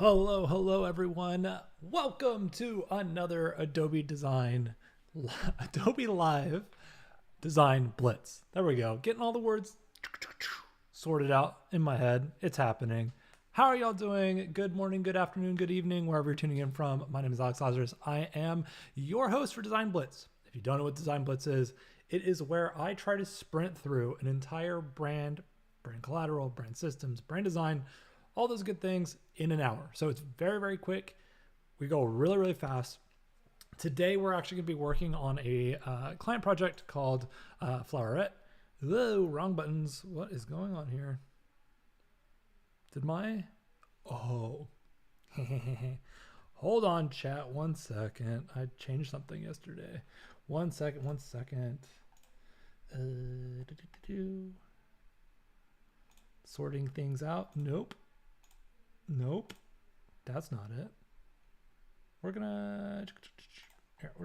Hello everyone. Welcome to another Adobe Live Design Blitz. There we go. Getting all the words sorted out in my head. It's happening. How are y'all doing? Good morning, good afternoon, good evening, wherever you're tuning in from. My name is Alex Lazaris. I am your host for Design Blitz. If you don't know what Design Blitz is, it is where I try to sprint through an entire brand collateral, brand systems, brand design, all those good things in an hour. So it's very, very quick. We go really, really fast. Today, we're actually going to be working on a client project called Floweret. Whoa, wrong buttons. What is going on here? Oh. Hold on, chat. 1 second. I changed something yesterday. 1 second. Sorting things out. Nope. That's not it. We're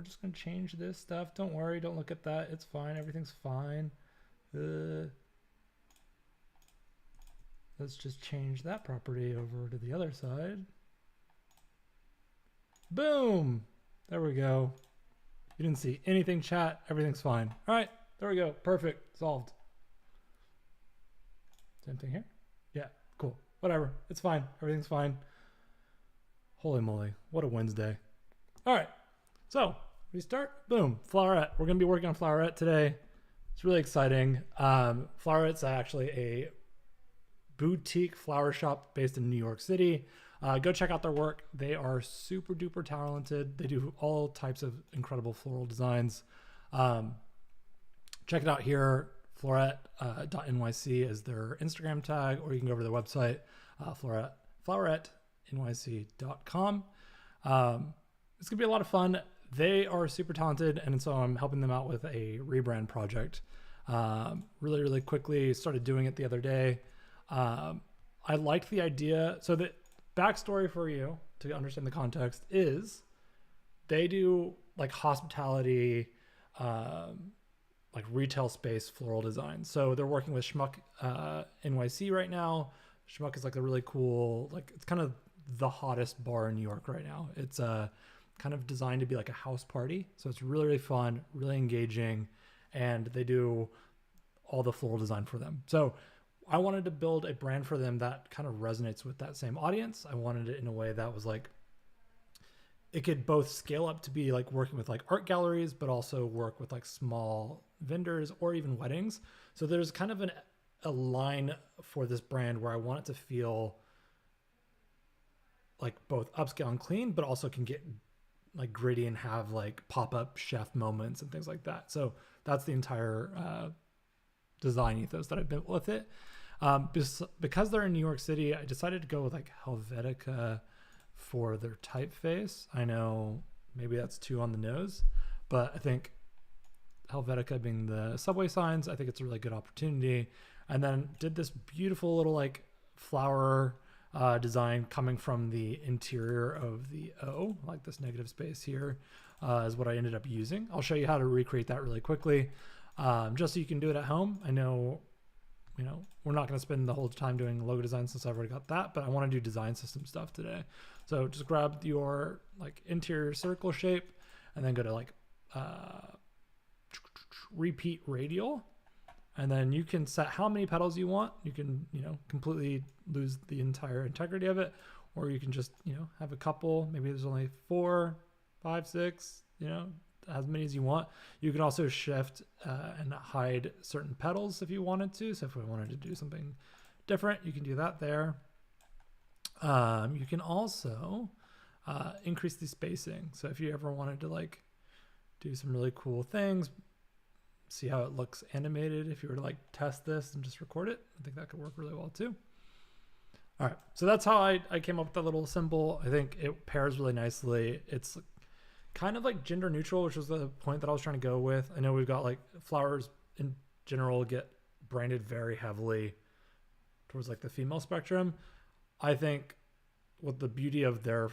just gonna change this stuff. Don't worry, don't look at that. It's fine. Everything's fine. Let's just change that property over to the other side. Boom. There we go. You didn't see anything, chat. Everything's fine. All right, there we go. Perfect. Solved. Same thing here. Yeah, cool. Whatever. It's fine. Everything's fine. Holy moly. What a Wednesday. All right. So we start. Boom. Floweret. We're going to be working on Floweret today. It's really exciting. Floweret's actually a boutique flower shop based in New York City. Go check out their work. They are super duper talented. They do all types of incredible floral designs. Check it out here. Floweret.nyc is their Instagram tag, or you can go over to their website, floretnyc.com. It's gonna be a lot of fun. They are super talented, and so I'm helping them out with a rebrand project. Really, really quickly started doing it the other day. I liked the idea. So the backstory for you to understand the context is they do like hospitality, like retail space floral design. So they're working with Schmuck NYC right now. Schmuck is like a really cool, like it's kind of the hottest bar in New York right now. It's kind of designed to be like a house party. So it's really, really fun, really engaging, and they do all the floral design for them. So I wanted to build a brand for them that kind of resonates with that same audience. I wanted it in a way that was like, it could both scale up to be like working with like art galleries, but also work with like small vendors or even weddings. So there's kind of a line for this brand where I want it to feel like both upscale and clean, but also can get like gritty and have like pop-up chef moments and things like that. So that's the entire design ethos that I've built with it. Because they're in New York City, I decided to go with like Helvetica for their typeface. I know maybe that's too on the nose, but I think Helvetica being the subway signs, I think it's a really good opportunity. And then did this beautiful little like flower design coming from the interior of the O, like this negative space here is what I ended up using. I'll show you how to recreate that really quickly, just so you can do it at home. I know, we're not going to spend the whole time doing logo design since I've already got that, but I want to do design system stuff today. So just grab your like interior circle shape and then go to like repeat radial. And then you can set how many petals you want. You can, completely lose the entire integrity of it, or you can just, have a couple. Maybe there's only 4, 5, 6, as many as you want. You can also shift and hide certain petals if you wanted to. So if we wanted to do something different, you can do that there. You can also increase the spacing. So if you ever wanted to like do some really cool things, see how it looks animated. If you were to like test this and just record it, I think that could work really well too. All right, so that's how I came up with that little symbol. I think it pairs really nicely. It's kind of like gender neutral, which was the point that I was trying to go with. I know we've got like flowers in general get branded very heavily towards like the female spectrum. I think what the beauty of their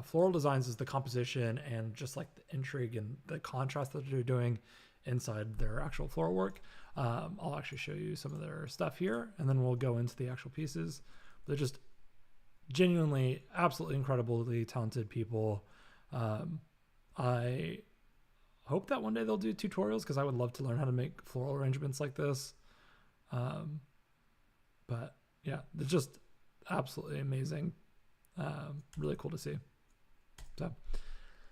floral designs is the composition and just like the intrigue and the contrast that they're doing inside their actual floral work. I'll actually show you some of their stuff here, and then we'll go into the actual pieces. They're just genuinely, absolutely incredibly talented people. I hope that one day they'll do tutorials because I would love to learn how to make floral arrangements like this. But yeah, it's just absolutely amazing. Really cool to see. So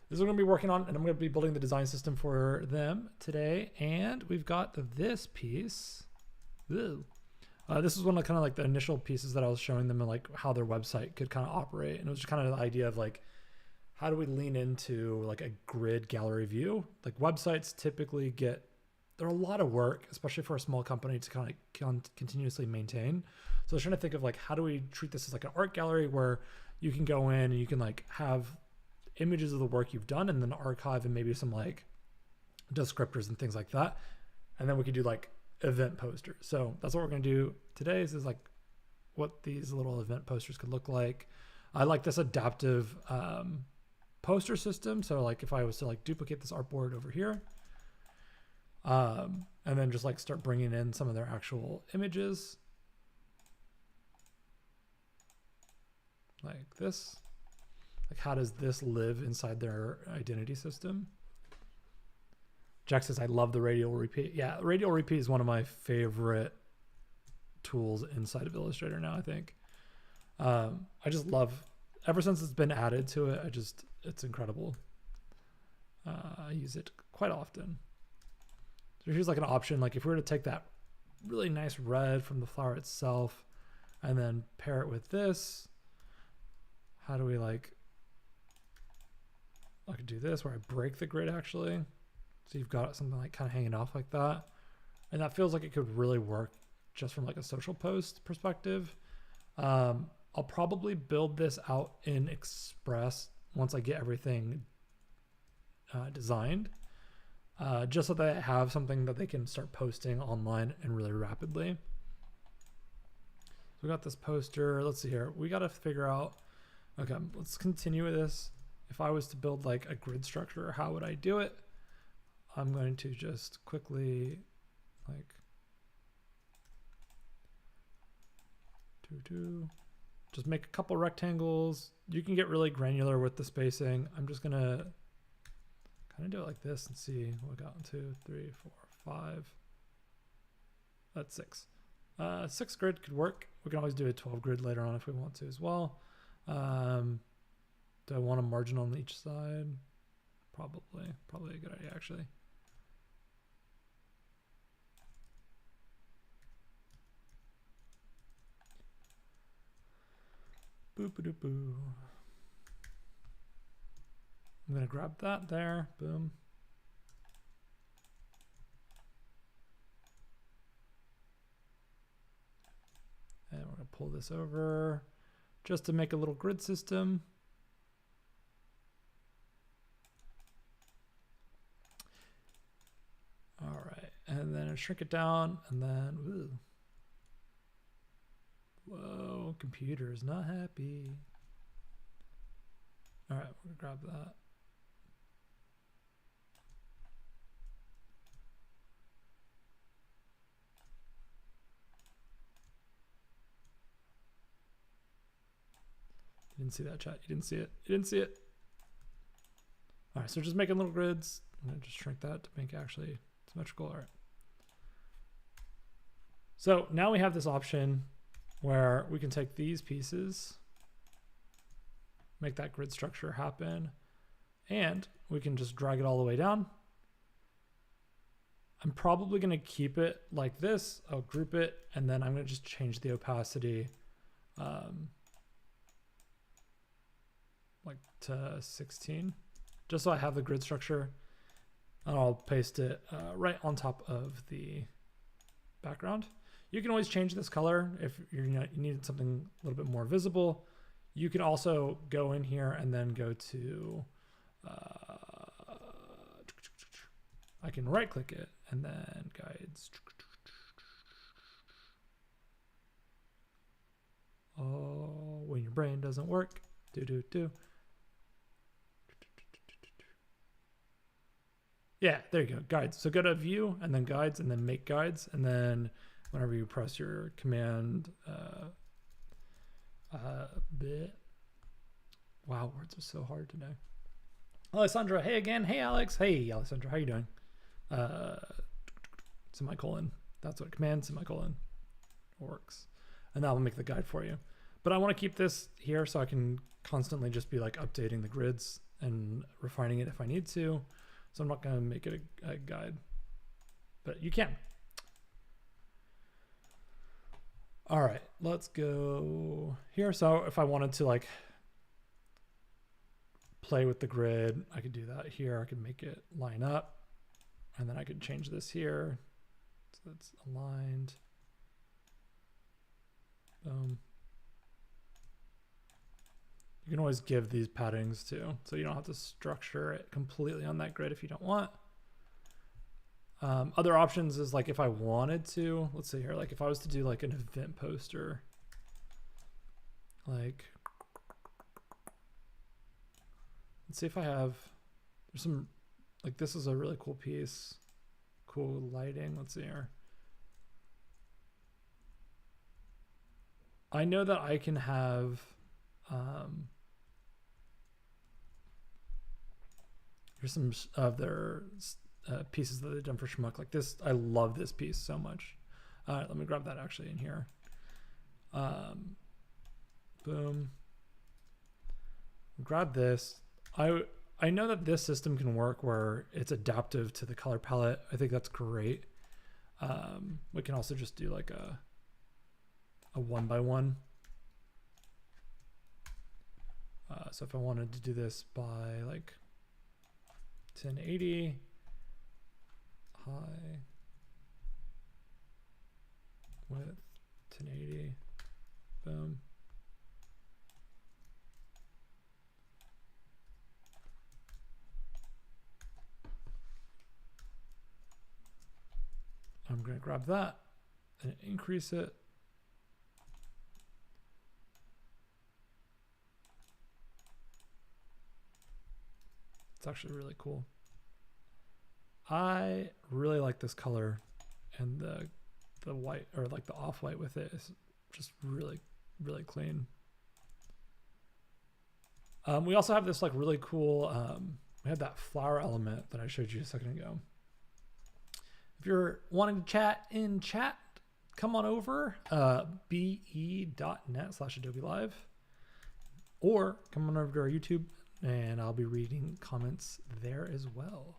this is what I'm going to be working on, and I'm going to be building the design system for them today. And we've got this piece. This is one of kind of like the initial pieces that I was showing them and like how their website could kind of operate. And it was just kind of the idea of like, how do we lean into like a grid gallery view? Like websites typically they're a lot of work, especially for a small company to kind of continuously maintain. So I was trying to think of like, how do we treat this as like an art gallery where you can go in and you can like have images of the work you've done and then archive and maybe some like descriptors and things like that. And then we could do like event posters. So that's what we're going to do today is like what these little event posters could look like. I like this adaptive poster system. So like if I was to like duplicate this artboard over here, and then just like start bringing in some of their actual images like this, like how does this live inside their identity system? Jack says, I love the radial repeat. Yeah, radial repeat is one of my favorite tools inside of Illustrator now, I think. I just love, ever since it's been added to it, it's incredible. I use it quite often. So here's like an option, like if we were to take that really nice red from the flower itself and then pair it with this, how do we like, I could do this where I break the grid actually. So you've got something like kind of hanging off like that. And that feels like it could really work just from like a social post perspective. I'll probably build this out in Express once I get everything designed, just so that I have something that they can start posting online and really rapidly. So we got this poster. Let's see here. We got to figure out, okay, let's continue with this. If I was to build like a grid structure, how would I do it? I'm going to just quickly like just make a couple rectangles. You can get really granular with the spacing. I'm just gonna kind of do it like this and see what we got. 1, 2, 3, 4, 5. That's 6. 6 grid could work. We can always do a 12 grid later on if we want to as well. Do I want a margin on each side? Probably a good idea actually. Boop-a-doop-boo. I'm going to grab that there. Boom. And we're going to pull this over just to make a little grid system. All right. And then shrink it down and then, ooh. Whoa, computer is not happy. All right, we're gonna grab that. You didn't see that, chat. You didn't see it. You didn't see it. All right, so just making little grids. I'm gonna just shrink that to make actually symmetrical. All right. So now we have this option where we can take these pieces, make that grid structure happen, and we can just drag it all the way down. I'm probably going to keep it like this. I'll group it, and then I'm going to just change the opacity like to 16, just so I have the grid structure, and I'll paste it right on top of the background. You can always change this color if you need something a little bit more visible. You can also go in here and then go to, I can right click it and then guides. Oh, when your brain doesn't work, do. Yeah, there you go, guides. So go to view and then guides and then make guides, and then whenever you press your command bit. Wow, words are so hard today. Alessandra, hey again. Hey Alex. Hey Alessandra, how you doing? Semicolon. That's what command semicolon works. And that will make the guide for you. But I want to keep this here so I can constantly just be like updating the grids and refining it if I need to. So I'm not going to make it a guide, but you can. All right, let's go here. So if I wanted to like play with the grid, I could do that here. I could make it line up, and then I could change this here. So that's aligned. Boom. You can always give these paddings too, so you don't have to structure it completely on that grid if you don't want. Other options is like if I wanted to, let's see here, like if I was to do like an event poster, like, let's see if I have, there's some, like this is a really cool piece, cool lighting. Let's see here. I know that I can have, here's some of their pieces that they've done for Schmuck. Like this, I love this piece so much. All right, let me grab that actually in here. Boom. Grab this. I know that this system can work where it's adaptive to the color palette. I think that's great. We can also just do like a 1x1. So if I wanted to do this by like 1080 high width 1080, boom. I'm going to grab that and increase it. It's actually really cool. I really like this color, and the white, or like the off-white with it is just really, really clean. We also have this like really cool, we have that flower element that I showed you a second ago. If you're wanting to chat in chat, come on over, be.net/Adobe Live, or come on over to our YouTube, and I'll be reading comments there as well.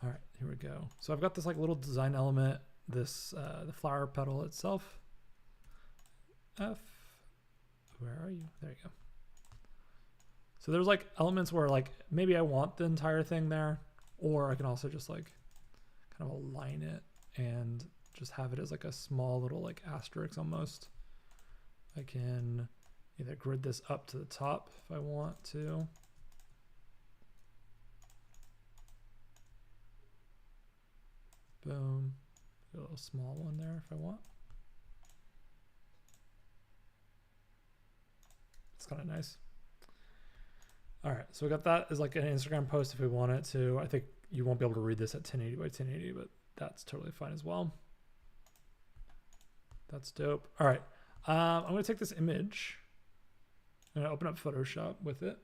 All right, here we go. So I've got this like little design element, this the flower petal itself. Where are you? There you go. So there's like elements where like maybe I want the entire thing there, or I can also just like kind of align it and just have it as like a small little like asterisk almost. I can either grid this up to the top if I want to. Boom. A little small one there if I want. It's kind of nice. All right, so we got that as like an Instagram post if we want it to. I think you won't be able to read this at 1080 by 1080, but that's totally fine as well. That's dope. All right, I'm gonna take this image and open up Photoshop with it.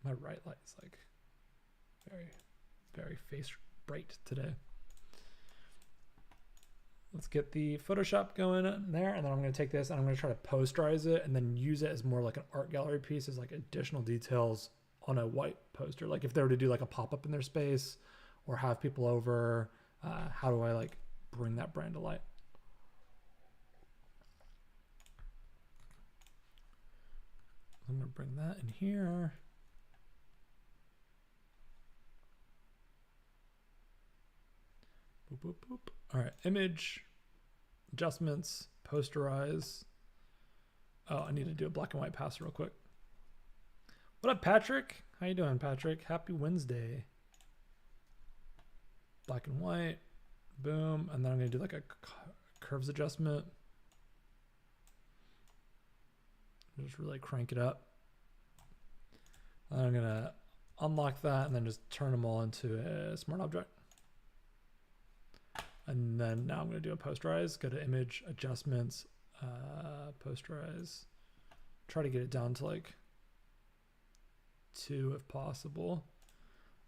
My right light is like very, very face bright today. Let's get the Photoshop going in there, and then I'm going to take this and I'm going to try to posterize it and then use it as more like an art gallery piece, as like additional details on a white poster. Like if they were to do like a pop-up in their space or have people over, how do I like bring that brand to light? I'm going to bring that in here. Boop, boop, boop. All right, image, adjustments, posterize. Oh, I need to do a black and white pass real quick. What up, Patrick? How you doing, Patrick? Happy Wednesday. Black and white, boom. And then I'm gonna do like a curves adjustment. Just really crank it up. I'm gonna unlock that and then just turn them all into a smart object. And then now I'm going to do a posterize, go to image adjustments, posterize, try to get it down to like 2 if possible.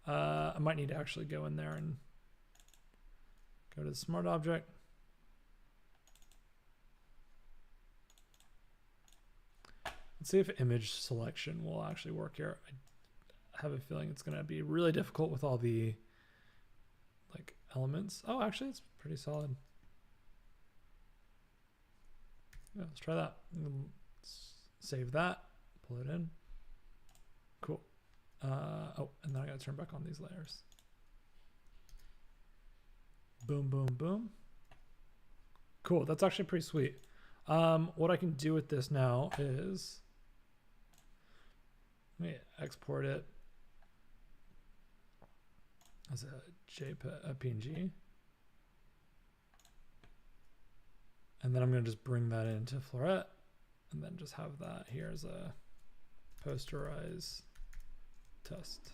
I might need to actually go in there and go to the smart object. Let's see if image selection will actually work here. I have a feeling it's going to be really difficult with all the like elements. Oh, actually it's pretty solid. Yeah, let's try that. Save that, pull it in. Cool. Oh, and then I gotta turn back on these layers. Boom, boom, boom. Cool, that's actually pretty sweet. What I can do with this now is, let me export it as a JPEG, a PNG. And then I'm gonna just bring that into Floweret and then just have that here as a posterize test.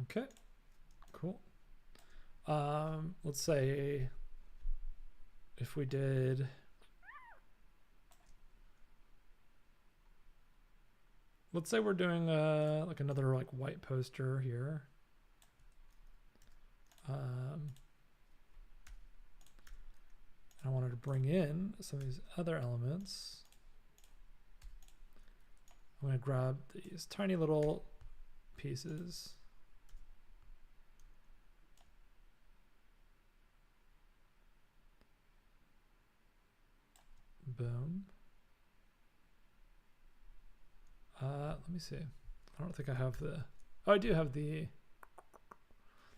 Okay, cool. Let's say if we did, let's say we're doing like another like white poster here. I wanted to bring in some of these other elements. I'm going to grab these tiny little pieces. Boom. Let me see. I don't think I have the, oh, I do have the,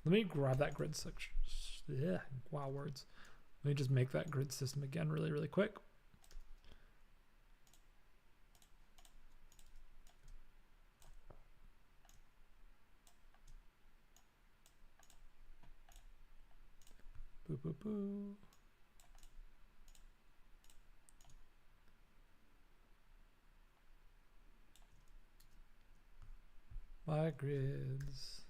let me grab that grid section. Yeah, wow, words. Let me just make that grid system again really, really quick. Boo, boo, boo. My grids.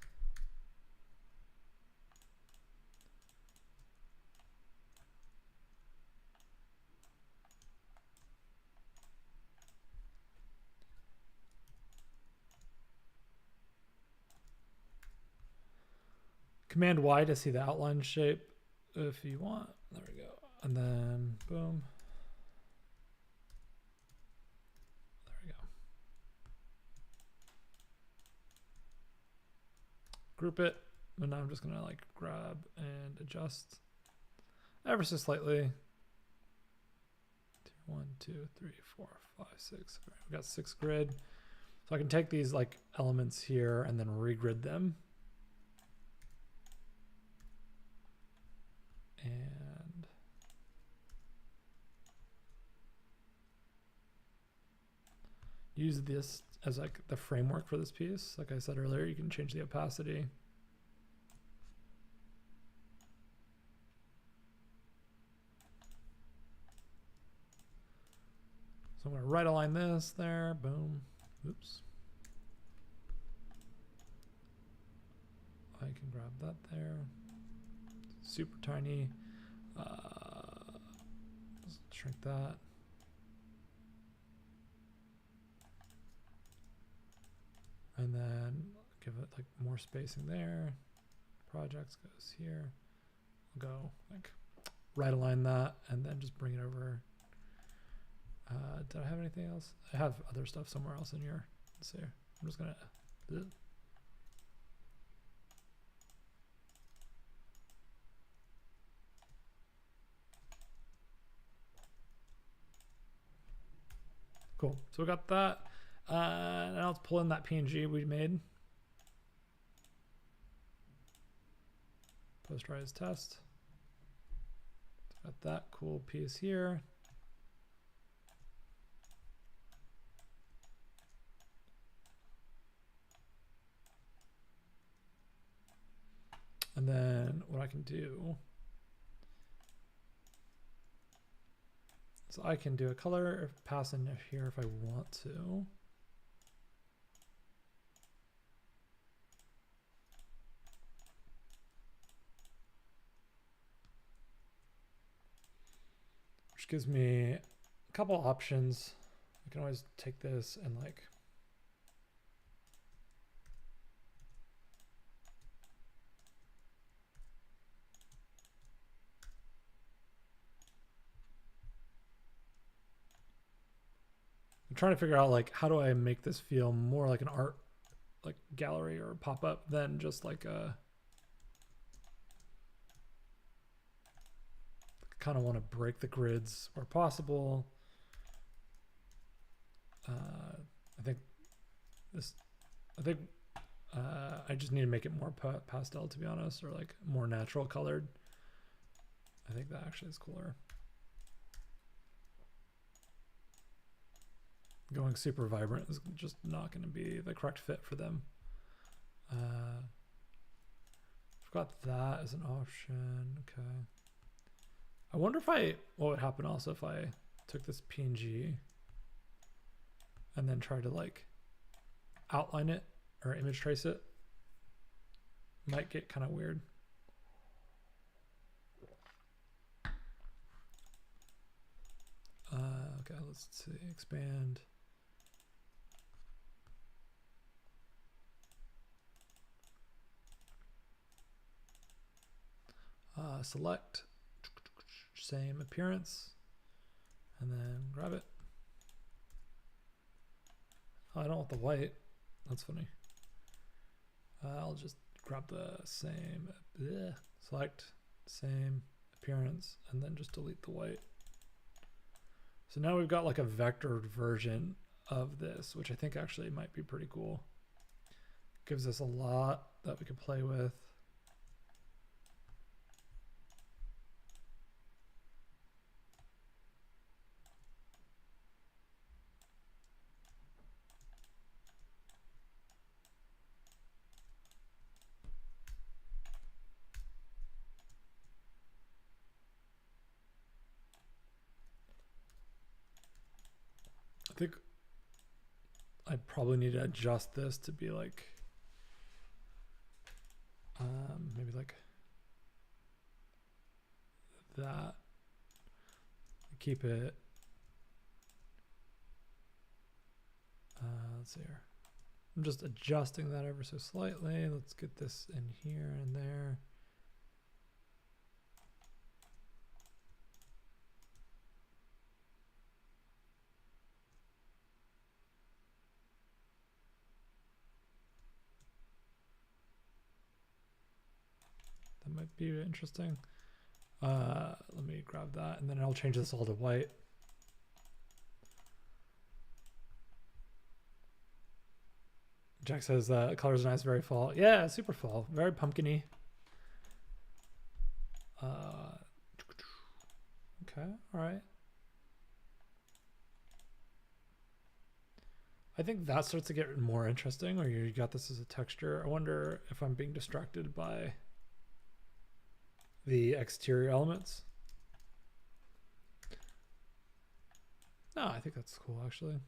Command Y to see the outline shape if you want. There we go. And then boom. There we go. Group it. And now I'm just gonna like grab and adjust ever so slightly. 1, 2, 3, 4, 5, 6. Right, we got 6 grid. So I can take these like elements here and then regrid them. And use this as like the framework for this piece. Like I said earlier, you can change the opacity. So I'm going to right align this there. Boom. Oops. I can grab that there. Super tiny. Let's shrink that. And then give it like more spacing there. Projects goes here. We'll go like right align that and then just bring it over. Did I have anything else? I have other stuff somewhere else in here. Let's see. I'm just gonna. Cool. So we got that. Now let's pull in that PNG we made. Posterized test. Got that cool piece here. And then what I can do is I can do a color pass in here if I want to. which gives me a couple options. I can always take this and like I'm trying to figure out like how do I make this feel more like an art like gallery or pop-up than just like a kind of want to break the grids where possible. I think I just need to make it more pastel, to be honest, or like more natural colored. I think that actually is cooler. Going super vibrant is just not going to be the correct fit for them. I've got that as an option. Okay. I wonder if what would happen also if I took this PNG and then tried to like outline it or image trace it. Might get kind of weird. Okay, let's see, expand. Select, same appearance, and then grab it. Oh, I don't want the white. That's funny. I'll just grab the same, select, same appearance, and then just delete the white. So now we've got like a vectored version of this, which I think actually might be pretty cool. Gives us a lot that we could play with. I think I probably need to adjust this to be like, maybe like that. Keep it. Let's see here. I'm just adjusting that ever so slightly. Let's get this in here and there. That might be interesting. Let me grab that and then I'll change this all to white. Jack says colors are nice, very fall. Yeah, super fall, very pumpkin-y. Okay, all right. I think that starts to get more interesting, or you got this as a texture. I wonder if I'm being distracted by the exterior elements. No, I think that's cool actually.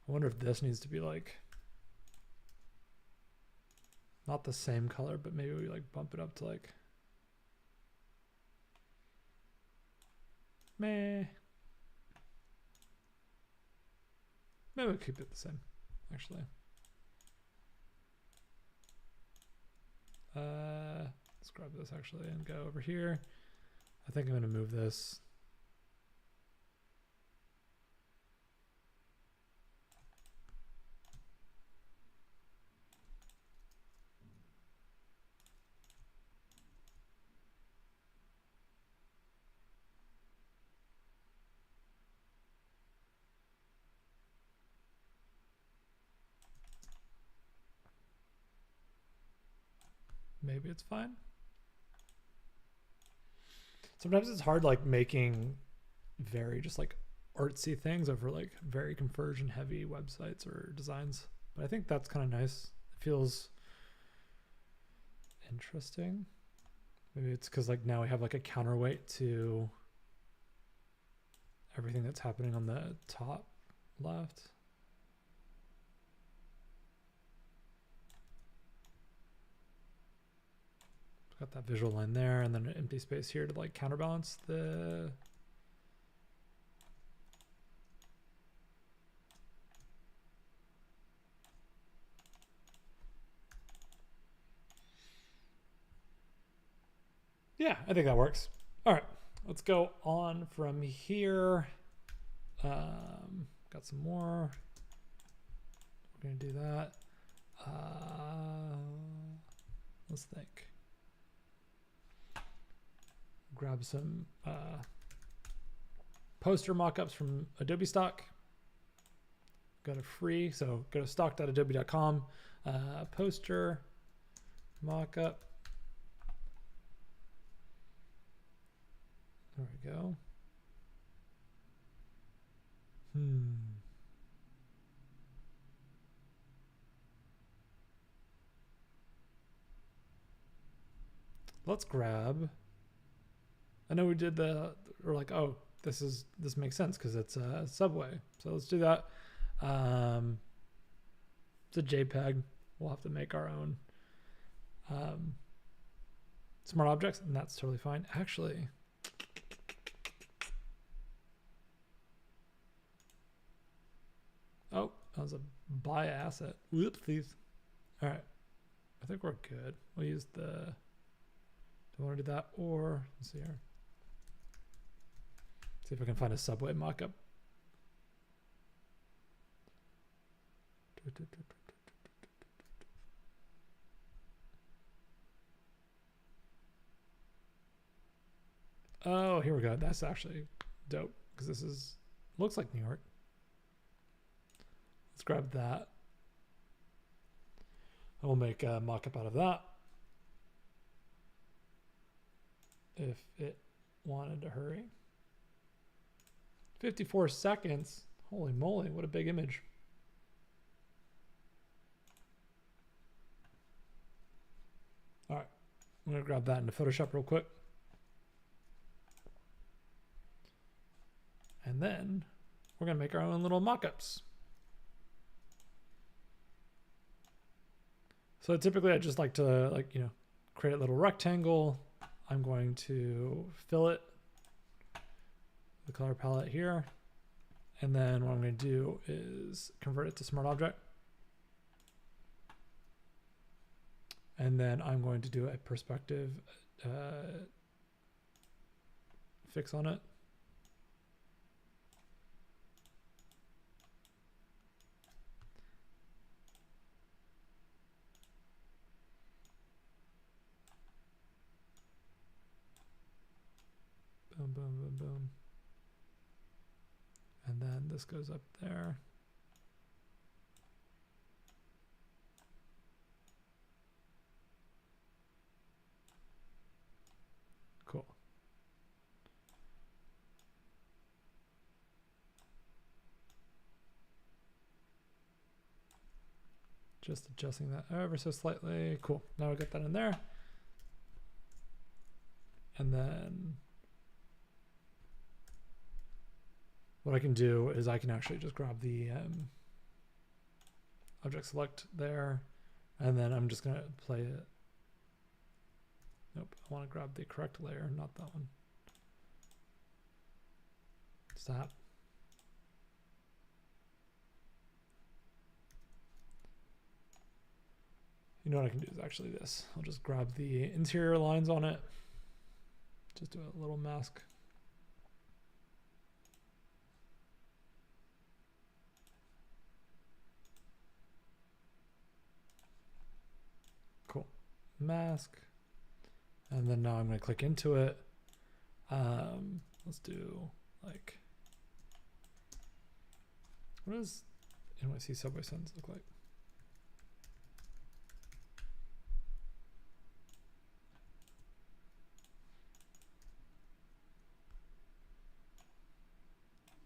I wonder if this needs to be like not the same color, but maybe we like bump it up to like maybe we'll keep it the same actually. Let's grab this actually and go over here. I think I'm going to move this. Maybe it's fine. Sometimes it's hard like making very just like artsy things over like very conversion heavy websites or designs. But I think that's kind of nice. It feels interesting. Maybe it's because like now we have like a counterweight to everything that's happening on the top left. got that visual line there, and then an empty space here to like counterbalance the. Yeah, I think that works. All right, let's go on from here. Got some more. We're gonna do that. Let's think. Grab some poster mockups from Adobe Stock. Go to free, so go to stock.adobe.com. Poster mockup. There we go. Let's grab. I know we did we're like, oh, this makes sense because it's a subway. So let's do that. It's a JPEG. We'll have to make our own smart objects, and that's totally fine. Actually, oh, that was a buy asset. Whoopsies. All right, I think we're good. We'll use the. Do I want to do that, or let's see here. See if I can find a subway mockup. Oh, here we go. That's actually dope because this looks like New York. Let's grab that. And we'll make a mockup out of that. If it wanted to hurry. 54 seconds. Holy moly, what a big image. All right, I'm gonna grab that into Photoshop real quick. And then we're gonna make our own little mockups. So typically I just like to create a little rectangle. I'm going to fill it, the color palette here. And then what I'm going to do is convert it to smart object. And then I'm going to do a perspective fix on it. Boom, boom, boom, boom. And then this goes up there. Cool. Just adjusting that ever so slightly. Cool. Now we got that in there. And then what I can do is I can actually just grab the object select there, and then I'm just going to play it. Nope, I want to grab the correct layer, not that one. Stop. You know what I can do is actually this. I'll just grab the interior lines on it. Just do a little mask. Cool. Mask. And then now I'm going to click into it. Let's do like, what does NYC subway signs look like?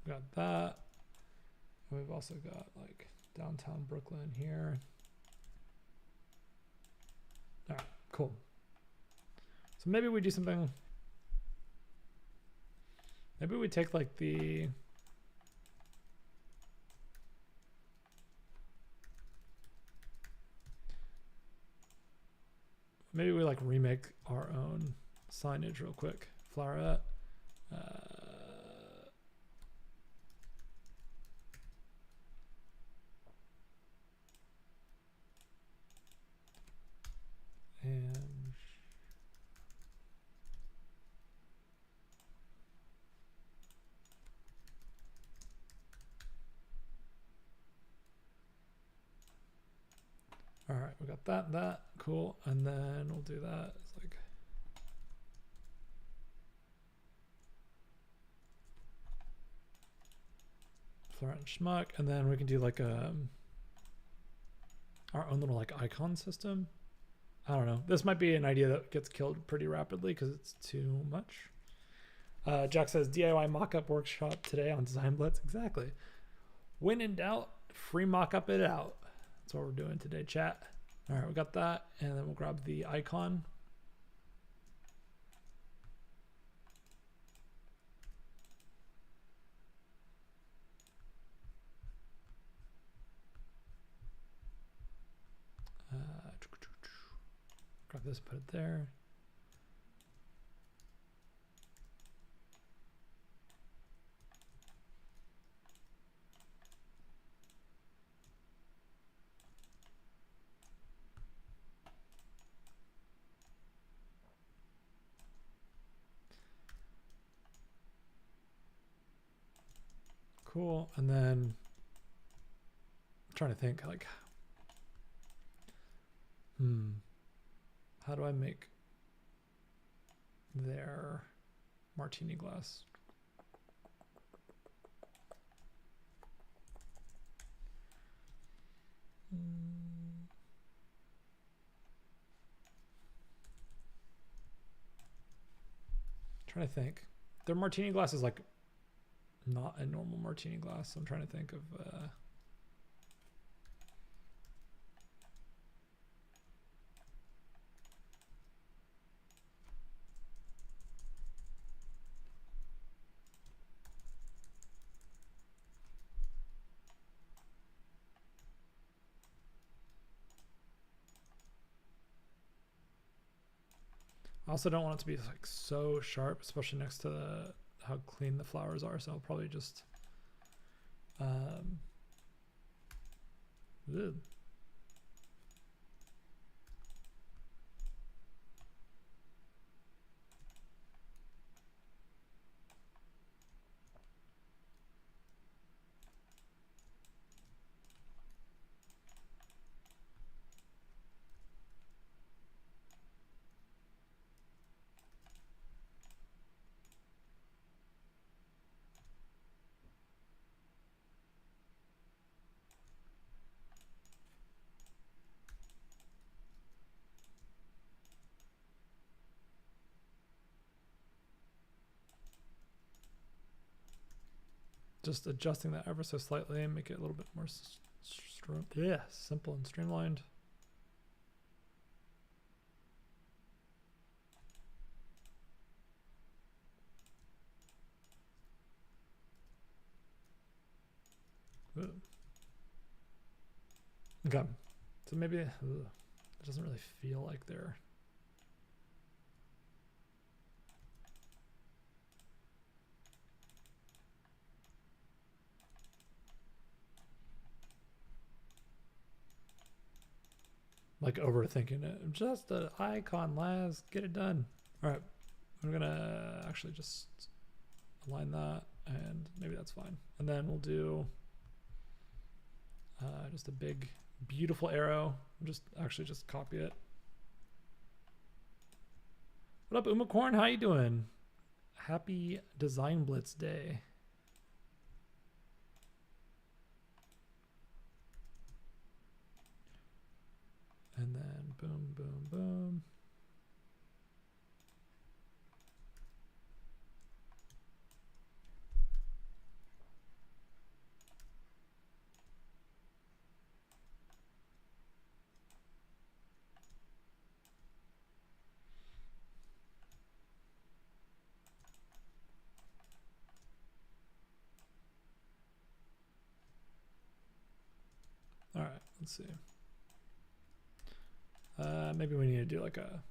Got that. And we've also got like downtown Brooklyn here. All right, cool. So maybe we do something. Maybe we take like the. maybe we like remake our own signage real quick. Floweret. And all right, we got that cool, and then we'll do that. It's like Florent and Schmuck, and then we can do like our own little like icon system. I don't know. This might be an idea that gets killed pretty rapidly because it's too much. Jack says DIY mockup workshop today on Design Blitz. Exactly. When in doubt, free mockup it out. That's what we're doing today, chat. All right, we got that, and then we'll grab the icon. Grab this, put it there. Cool, and then I'm trying to think like, how do I make their martini glass? Trying to think. Their martini glass is like not a normal martini glass. So I'm trying to think of I also don't want it to be like so sharp, especially next to how clean the flowers are. So I'll probably just ugh. Just adjusting that ever so slightly and make it a little bit more simple and streamlined. Ooh. Okay, so maybe it doesn't really feel like they're like overthinking it. Just an icon, Laz, get it done. All right, I'm gonna actually just align that, and maybe that's fine. And then we'll do just a big, beautiful arrow. Just copy it. What up, Umacorn? How you doing? Happy Design Blitz Day. And then boom, boom, boom. All right, let's see. Maybe we need to do like a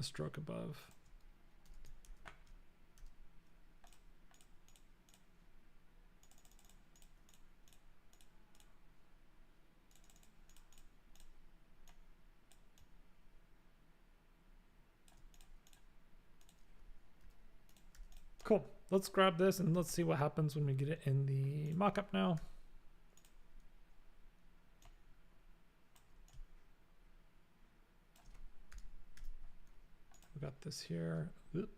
stroke above. Cool. Let's grab this and let's see what happens when we get it in the mockup now. We got this here. Oop.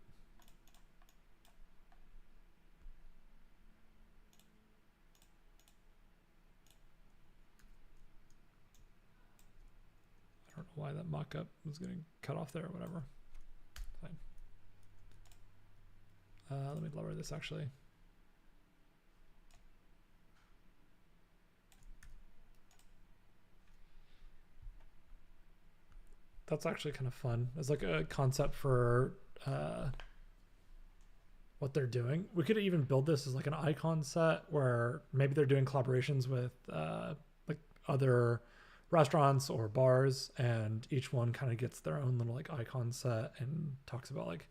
I don't know why that mockup was getting cut off there or whatever. Fine. Let me lower this actually. That's actually kind of fun. It's like a concept for what they're doing. We could even build this as like an icon set where maybe they're doing collaborations with like other restaurants or bars, and each one kind of gets their own little like icon set and talks about like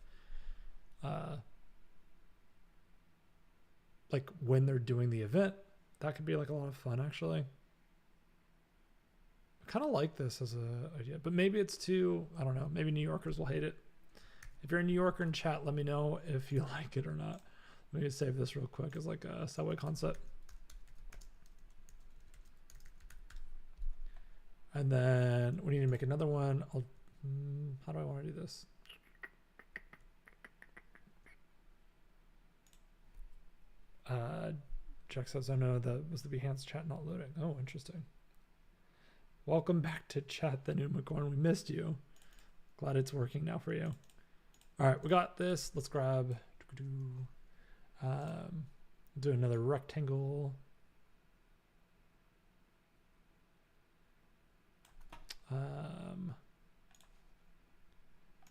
when they're doing the event. That could be like a lot of fun actually. I kind of like this as a idea, but maybe it's too, I don't know, maybe New Yorkers will hate it. If you're a New Yorker in chat, let me know if you like it or not. Let me save this real quick as like a subway concept. And then we need to make another one. How do I want to do this? Jack says, oh no, that was the Behance chat not loading. Oh, interesting. Welcome back to chat, the new McGorn. We missed you. Glad it's working now for you. All right, we got this. Let's grab, do another rectangle.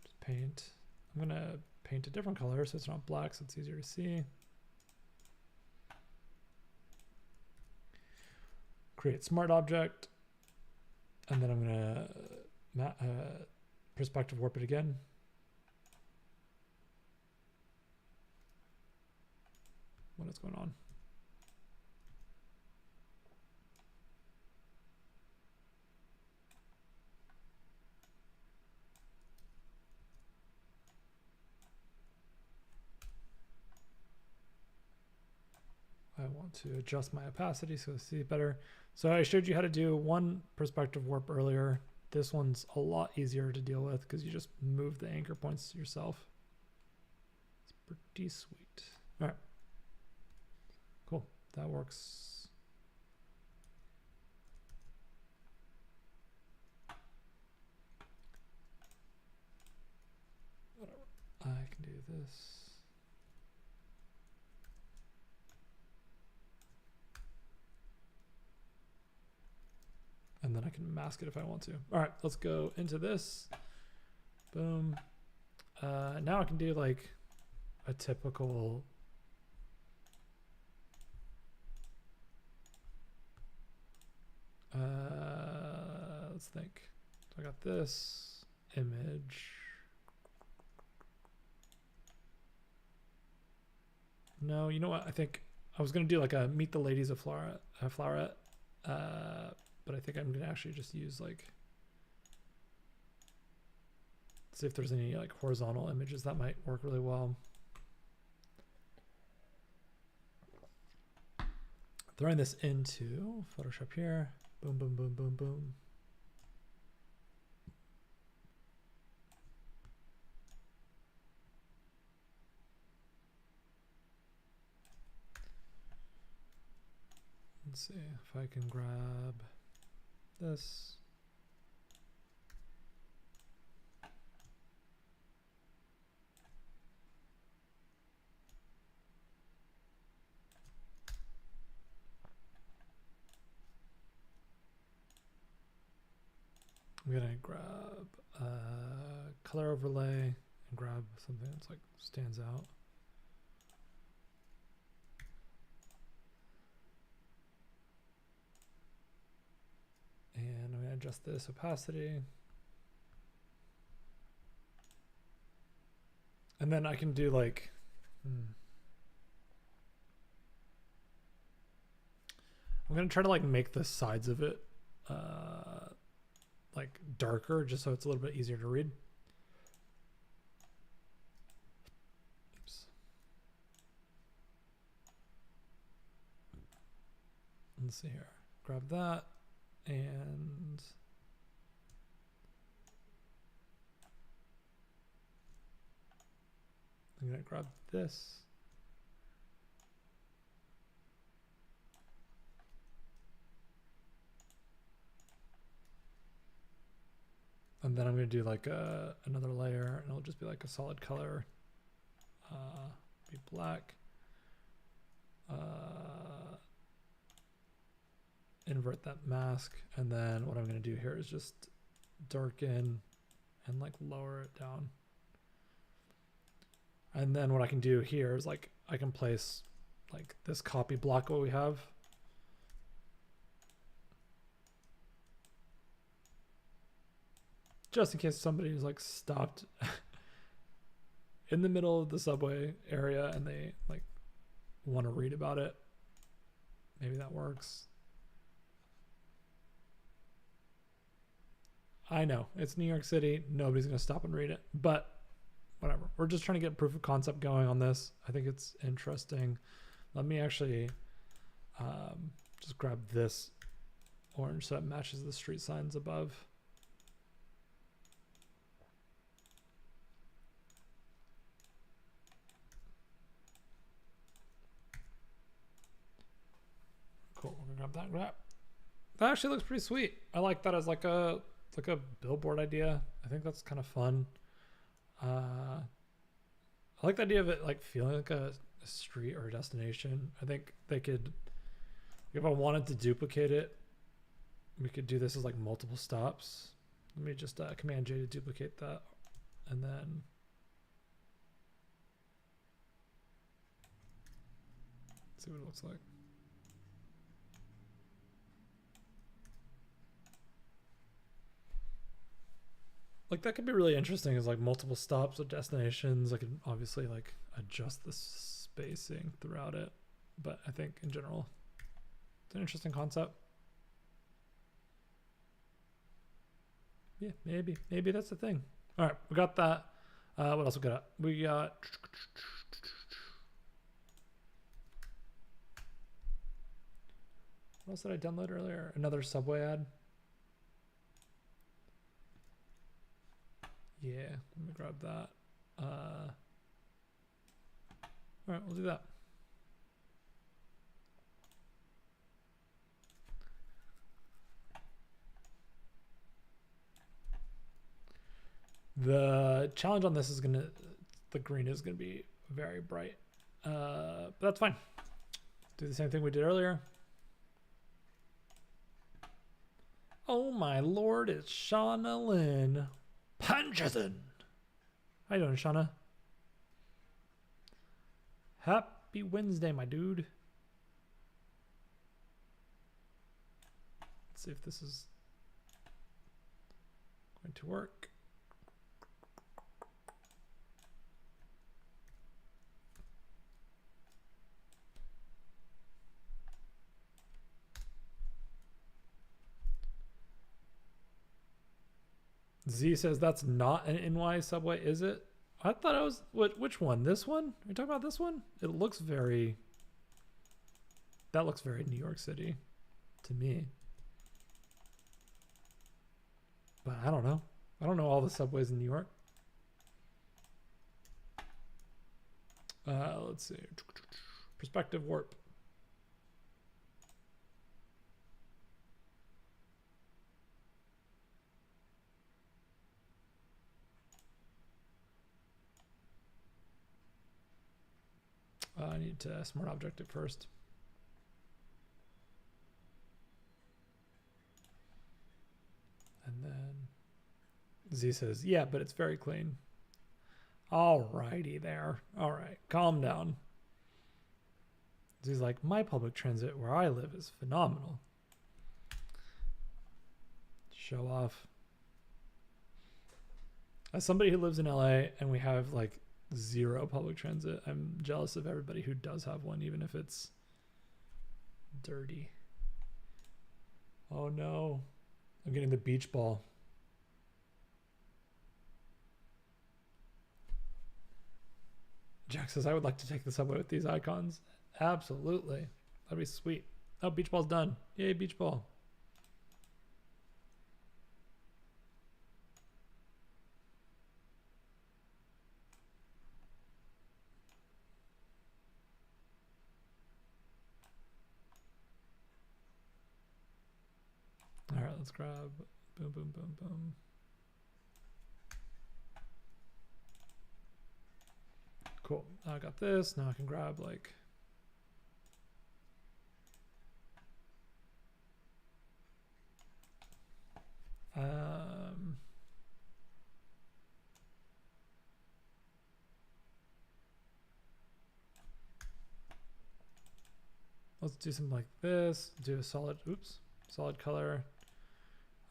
Just paint. I'm gonna paint a different color so it's not black, so it's easier to see. Create smart object, and then I'm gonna perspective warp it again. What is going on? I want to adjust my opacity so I see it better. So I showed you how to do one perspective warp earlier. This one's a lot easier to deal with because you just move the anchor points yourself. It's pretty sweet. All right. Cool. That works. Whatever. I can do this. And then I can mask it if I want to. All right, let's go into this. Boom. Now I can do like a typical let's think. So I got this image. No, you know what? I think I was gonna do like a meet the ladies of Floweret. But I think I'm gonna actually just use like, see if there's any like horizontal images that might work really well. Throwing this into Photoshop here. Boom, boom, boom, boom, boom. Let's see if I can grab this. I'm gonna grab color overlay and grab something that's like stands out. And I'm gonna adjust this opacity. And then I can do like, I'm gonna try to like make the sides of it like darker, just so it's a little bit easier to read. Oops. Let's see here. Grab that, and I'm gonna grab this. And then I'm going to do like another layer, and it'll just be like a solid color. Be black. Invert that mask. And then what I'm going to do here is just darken and like lower it down. And then what I can do here is like I can place like this copy block what we have. Just in case somebody is like stopped in the middle of the subway area and they like want to read about it. Maybe that works. I know it's New York City. Nobody's going to stop and read it, but whatever. We're just trying to get proof of concept going on this. I think it's interesting. Let me actually just grab this orange so it matches the street signs above. Cool. We're gonna grab that. That actually looks pretty sweet. I like that as like a billboard idea. I think that's kind of fun. I like the idea of it like feeling like a street or a destination. I think they could, if I wanted to duplicate it, we could do this as like multiple stops. Let me just Command J to duplicate that, and then see what it looks like. Like that could be really interesting as like multiple stops or destinations. I could obviously like adjust the spacing throughout it, but I think in general, it's an interesting concept. Yeah, maybe that's the thing. All right, we got that. What else we got? We got. What else did I download earlier? Another Subway ad. Yeah, let me grab that. All right, we'll do that. The challenge on this is the green is gonna be very bright, but that's fine. Do the same thing we did earlier. Oh my lord, it's Shauna Lynn Puncherson. How you doing, Shauna? Happy Wednesday, my dude. Let's see if this is going to work. Z says that's not an NY subway, is it? I thought it was, which one? This one? Are you talking about this one? It looks very, that looks very New York City to me. But I don't know. I don't know all the subways in New York. Let's see. Perspective warp. I need to smart object it first. And then Z says, yeah, but it's very clean. Alrighty there. All right, calm down. Z's like, my public transit where I live is phenomenal. Show off. As somebody who lives in LA and we have like zero public transit. I'm jealous of everybody who does have one, even if it's dirty. Oh no, I'm getting the beach ball. Jack says, I would like to take the subway with these icons. Absolutely. That'd be sweet. Oh, beach ball's done. Yay, beach ball. All right, let's grab boom, boom, boom, boom. Cool. Now I got this. Now I can grab like let's do something like this. Do a solid, solid color.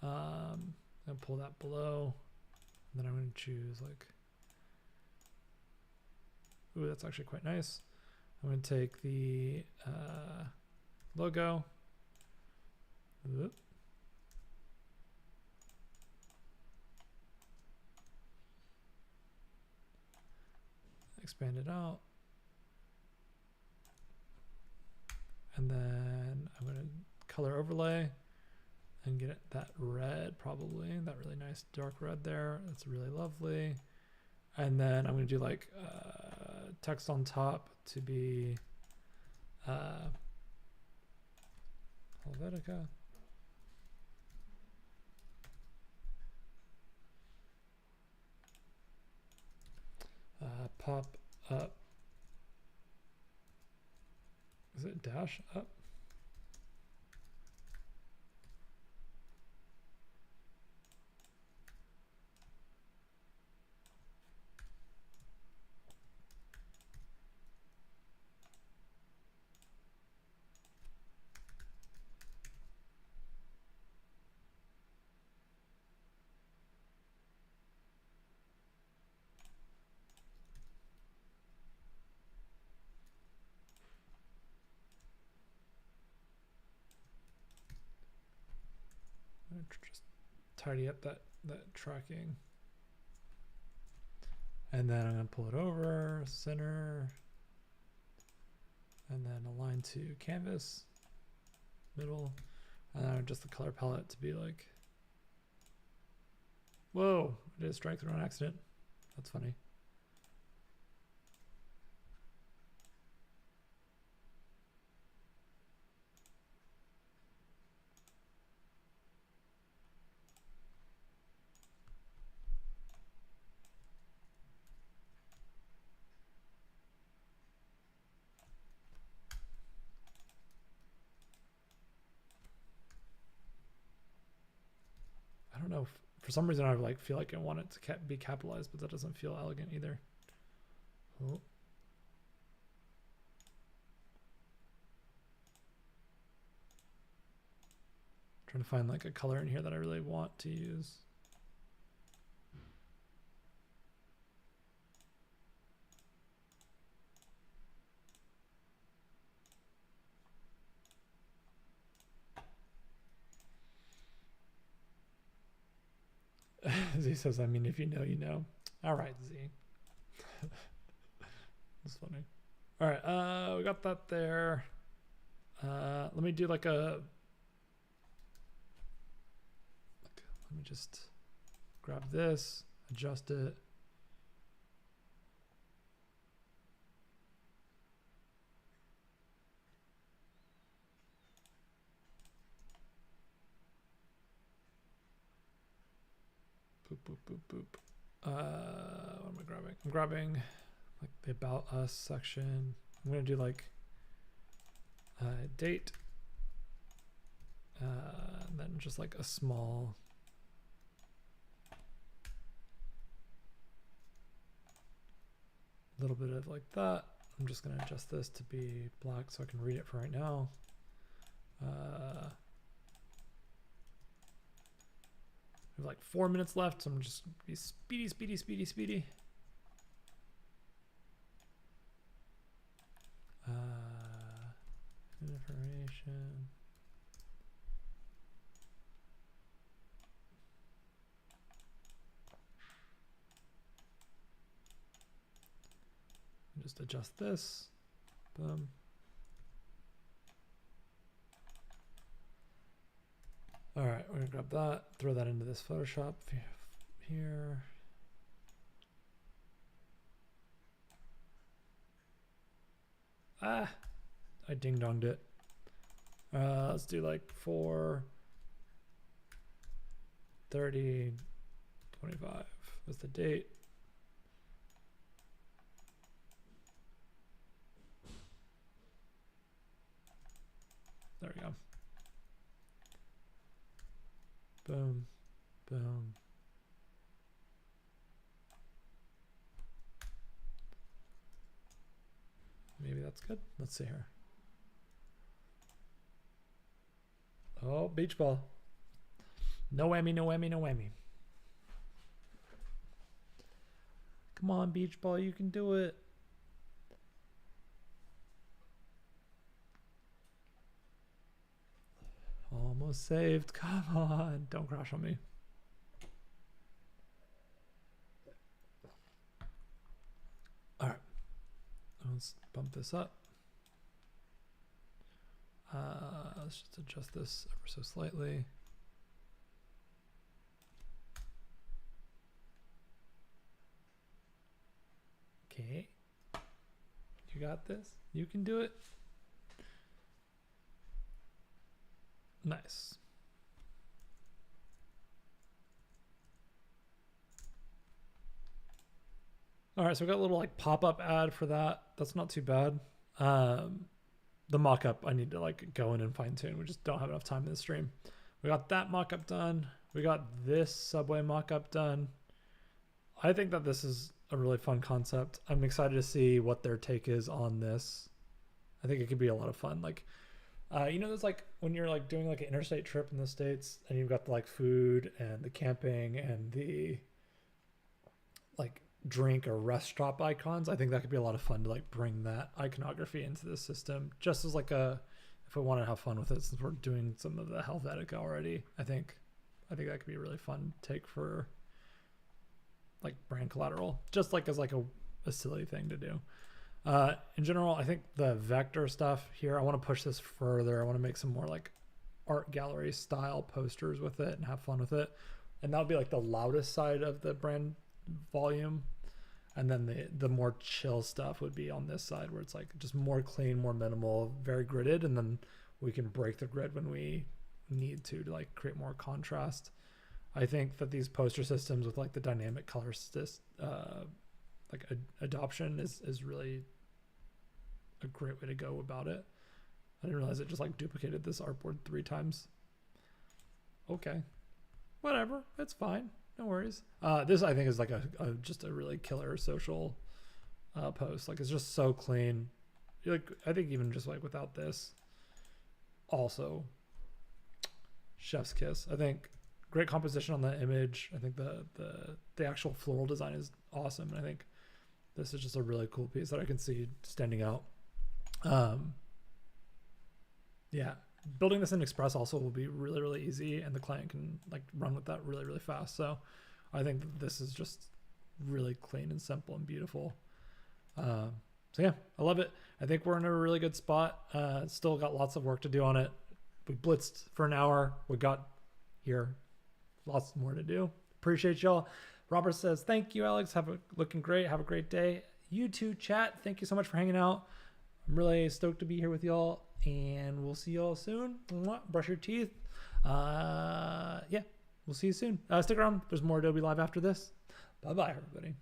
And pull that below. And then I'm going to choose like, ooh, that's actually quite nice. I'm going to take the logo. Oop. Expand it out. And then I'm going to color overlay and get that red, probably that really nice dark red there. That's really lovely. And then I'm going to do like text on top to be Helvetica. Pop up. Is it dash up? Just tidy up that tracking, and then I'm going to pull it over center, and then align to canvas middle, and then just the color palette to be like, whoa, I did a strike through on accident. That's funny. I don't know, for some reason I like feel like I want it to be capitalized, but that doesn't feel elegant either. Oh. Trying to find like a color in here that I really want to use. Z says, I mean, if you know, you know. All right, Z. That's funny. All right, we got that there. Let me do like a, let me just grab this, adjust it. Boop, boop, boop, boop. What am I grabbing? I'm grabbing like the About Us section. I'm going to do like date. And then just like a small little bit of like that. I'm just going to adjust this to be black so I can read it for right now. We have like 4 minutes left, so I'm just be speedy. can. Just adjust this. Boom. All right, we're gonna grab that, throw that into this Photoshop here. Ah, I ding donged it. Let's do like 4/30/25. What's the date? There we go. Boom, boom. Maybe that's good. Let's see here. Oh, beach ball. No whammy, no whammy, no whammy. Come on, beach ball, you can do it. Almost saved. Come on, don't crash on me. All right, let's bump this up. Let's just adjust this ever so slightly. Okay, you got this. You can do it. Nice. All right, so we got a little like pop-up ad for that. That's not too bad. The mock-up I need to like go in and fine-tune. We just don't have enough time in the stream. We got that mock-up done. We got this subway mock-up done. I think that this is a really fun concept. I'm excited to see what their take is on this. I think it could be a lot of fun. Like, you know, there's like when you're like doing like an interstate trip in the States and you've got the like food and the camping and the like drink or rest stop icons. I think that could be a lot of fun to like bring that iconography into the system, just as like a, if we want to have fun with it, since we're doing some of the Helvetica already. I think that could be a really fun take for like brand collateral, just like as like a silly thing to do. In general, I think the vector stuff here, I want to push this further. I want to make some more like art gallery style posters with it and have fun with it. And that would be like the loudest side of the brand volume. And then the more chill stuff would be on this side where it's like just more clean, more minimal, very gridded. And then we can break the grid when we need to like create more contrast. I think that these poster systems with like the dynamic color adoption is really a great way to go about it. I didn't realize it just like duplicated this artboard 3 times. Okay, whatever, it's fine, no worries. This I think is like just a really killer social post. Like it's just so clean. Like I think even just like without this, also chef's kiss. I think great composition on the image. I think the actual floral design is awesome. And I think this is just a really cool piece that I can see standing out. Yeah, building this in Express also will be really, really easy, and the client can like run with that really, really fast. So I think this is just really clean and simple and beautiful. So yeah, I love it. I think we're in a really good spot. Still got lots of work to do on it. We blitzed for an hour. We got here. Lots more to do. Appreciate y'all. Robert says, thank you, Alex. Looking great. Have a great day. You too, chat. Thank you so much for hanging out. I'm really stoked to be here with y'all, and we'll see y'all soon. Brush your teeth. Yeah, we'll see you soon. Stick around. There's more Adobe Live after this. Bye-bye, everybody.